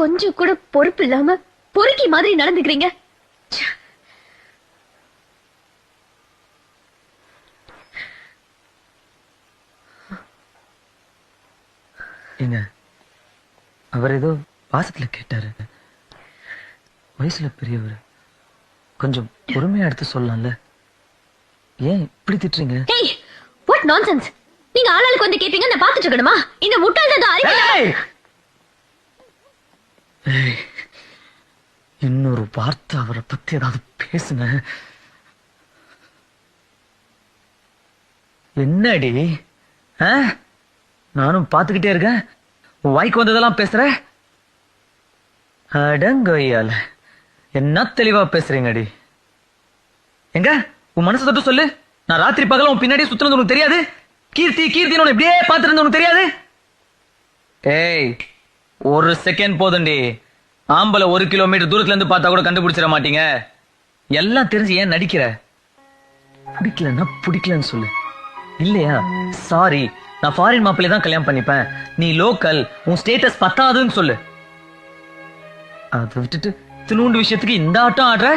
கொஞ்சம் கூட பொறுப்பு இல்லாம பொறுக்கி மாதிரி நடந்துக்கிறீங்க. ஏங்க, அவர் ஏதோ பாசத்துல கேட்டாரு. வயசுல பெரியவர், கொஞ்சம் பொறுமையா எடுத்து சொல்லலாம்ல. ஏன் இப்படி திட்டுறீங்க? Hey, what nonsense! நீங்க ஆளாளுக்கு வந்து கேப்பீங்க, நான் பாத்துட்டு இருக்கணுமா? இந்த முட்டாள்தான் அறிவு. இன்னொரு வார்த்தை அவரை பத்தி ஏதாவது பேசுன. என்னடி? நானும் பாத்துக்கிட்டே இருக்கேன், வாய்க்கு வந்ததெல்லாம் பேசுற. அடங்கொய்யால என்ன தெளிவா பேசுறீங்கடி. எங்க உன் மனசு தொட்டு சொல்லு. நான் ராத்திரி பகல உன் பின்னாடி சுத்துனது உனக்கு தெரியாது? கீர்த்தி கீர்த்தின்னு இப்படியே பாத்துருந்து உனக்கு தெரியாது? ஏய், ஒரு செகண்ட் போதுண்டி. ஆம்பளை 1 கிலோமீட்டர் தூரத்துல இருந்து பார்த்தா கூட கண்டுபிடிச்சிட மாட்டீங்க. எல்லாம் தெரிஞ்சு ஏன் நடிக்கிற? பிடிக்கலன்னா பிடிக்கலன்னு சொல்லு. இல்லையா சாரி, நான் ஃபாரின் மாப்பிள்ளை தான் கல்யாணம் பண்ணிப்பேன், நீ லோக்கல், உன் ஸ்டேட்டஸ் பத்தாதுன்னு சொல்லு. அதை விட்டுட்டு தினூண்டு விஷயத்துக்கு இந்த ஆட்டம் ஆடுற.